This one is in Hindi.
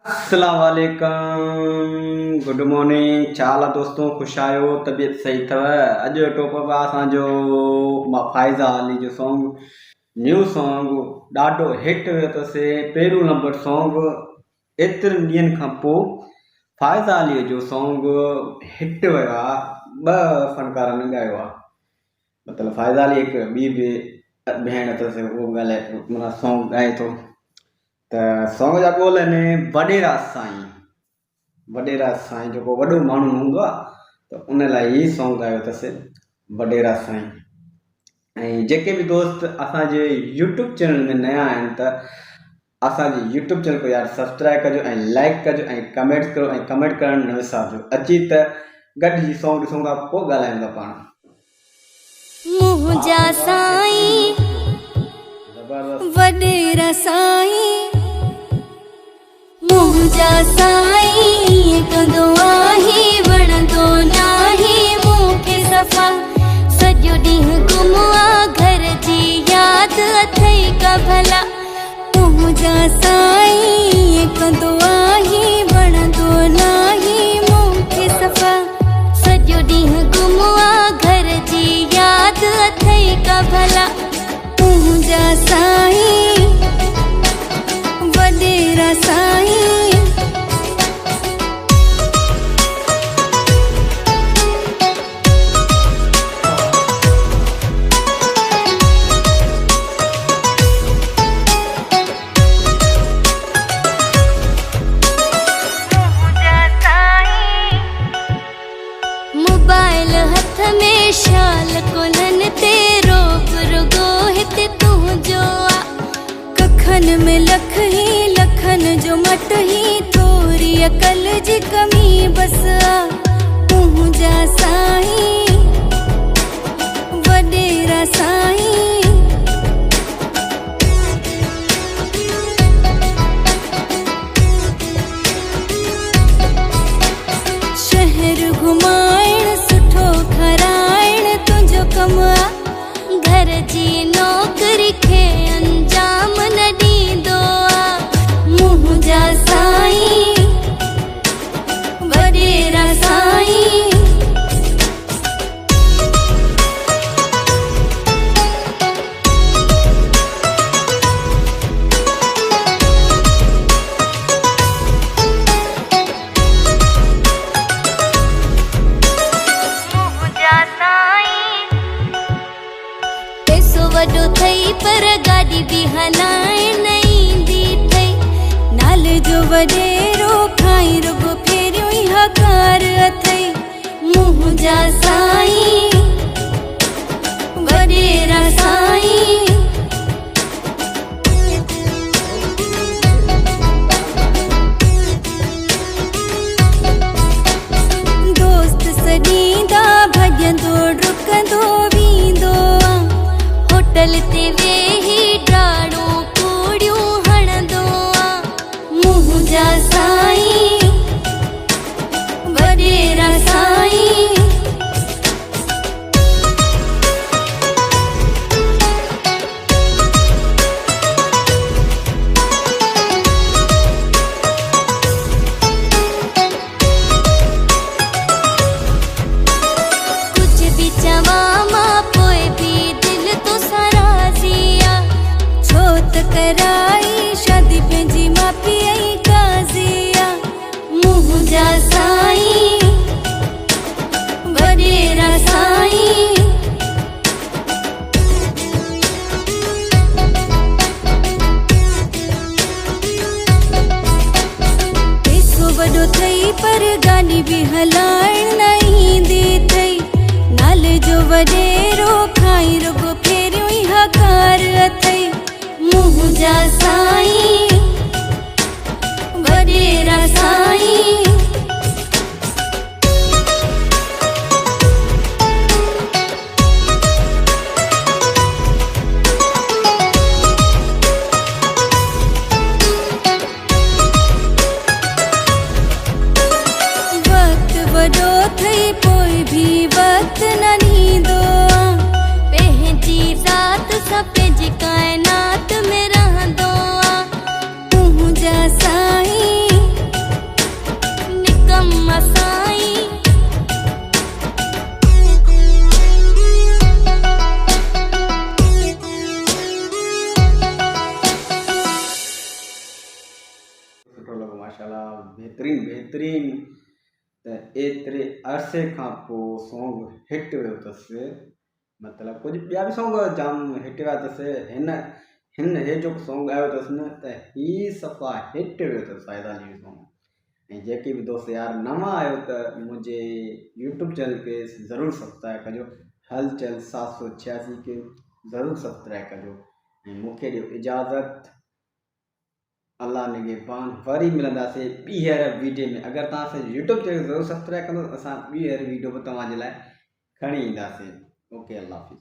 अस्सलाम वालेकुम, गुड मॉर्निंग। चाल दोस्तों, खुश आयो, तबीयत सही अथव। अॼु जो टॉपिक आहे असांजो फ़ाइज़ा अली जो सॉन्ग, न्यू सॉन्ग ॾाढो हिट वियो अथसि। पहिरियों नंबर सॉन्ग एतिरनि ॾींहंनि खां पोइ फ़ाइज़ा अलीअ जो सॉन्ग हिट वियो आहे। ॿ फ़नकारनि ॻायो आहे, मतिलबु फ़ाइज़ा अली हिकु ॿी बि भेण अथसि, उहो ॻाल्हाए माना सॉन्ग ॻाए थो। त सॉन्ग जा ॿोल आहिनि वॾेरा साईं। वॾेरा साईं जेको वॾो माण्हू हूंदो आहे त उन लाइ ही सॉन्ग ॻायो अथसि, वॾेरा साईं। ऐं जेके बि दोस्त असांजे यूट्यूब चैनल में नया आहिनि त असांजे यूट्यूब चैनल को यार सब्सक्राइब कजो ऐं लाइक कजो ऐं कमेंट करो, ऐं कमेंट करणु न विसारिजो। अची त गॾिजी सॉन्ग ॾिसूं था, पोइ ॻाल्हायूं था पाण। मुंहिंजा साईं वॾेरा साईं, मुंहिंजा साईं कंदो आहे वणंदो नाहे मूंखे सफ़ा। सॼो ॾींहुं गुम आहे, घर जी यादि अथई का भला। मुंहिंजा साईं कंदो आहे वणंदो नाहे मूंखे सफ़ा। सॼो ॾींहुं गुम आहे, घर जी यादि अथई का भला। मुंहिंजा साईं वॾेरा साईं, मोबाइल हथ में शाल कोलनि ते रोब रुगो हिते तुंहिंजो आ। कखन में लख ही लखन जो मट ही, थोरी अकल जी कमी बस आ। मुंहिंजा साईं वॾेरा साईं, शहर घुमाइण सुठो खराइण तुंहिंजो कमु आ। घर जी नौकरी खे अंजाम न ॾींदो आ। मुंहिंजा साईं वॾेरा साईं, वॾो थई पर गाॾी बि हलाइण न ईंदी थई। नाले जो वॾेरो खाई रुगो फेरियो ई हकार अथई। मुंहिंजा साईं वॾेरा साईं, दोस्त सॾींदा भॼंदो डुकंदो वेंदो आ। होटल ते वेही डाड़ो कूड़ियूं हणंदो आ। मुंहिंजा साईं वॾेरा साईं, कुछ भी चवां मां पोइ भी दिल तो सराज़िया। छो त कराई शादी पंहिंजी मां पीअ काज़िया। मुंहिंजा साईं वॾेरा साईं, पैसो वॾो थई पर गाॾी बि हलाइण न ईंदी थई। नाले जो वॾेरो खाई रुगो फेरियो ई हकार अथई। मुंहिंजा साईं वॾेरा साईं, वक्त वॾो थई पोइ भी वक्त न ॾींदो आ। पंहिंजी ज़ात सां पंहिंजी काइनात में रहंदो आ। मुंहिंजा साईं माशाल्लाह बेहतरीन त एतिरे अरसे खां पोइ सॉन्ग हिट वियो अथसि। मतिलबु कुझु ॿिया बि सॉन्ग जाम हिट विया अथसि, हिन हे जो सॉन्ग आयो अथसि न त ही सफ़ा हिट वियो अथसि फ़ाइज़ अली जो सॉन्ग। ऐं जेके बि दोस्त यार नवां आयो त मुंहिंजे यूट्यूब चैनल खे ज़रूरु सब्सक्राइब कजो, हलचल 786 खे ज़रूरु सब्सक्राइब कजो ऐं मूंखे ॾियो इजाज़त। अल्लाह निगहबान, वरी मिलंदासीं ॿीहर वीडियो में। अगर तव्हां असांजे यूट्यूब चैनल ज़रूरु सब्सक्राइब कंदो असां ॿीहर वीडियो बि तव्हांजे लाइ खणी ईंदासीं। ओके, अल्लाह हाफ़िज़।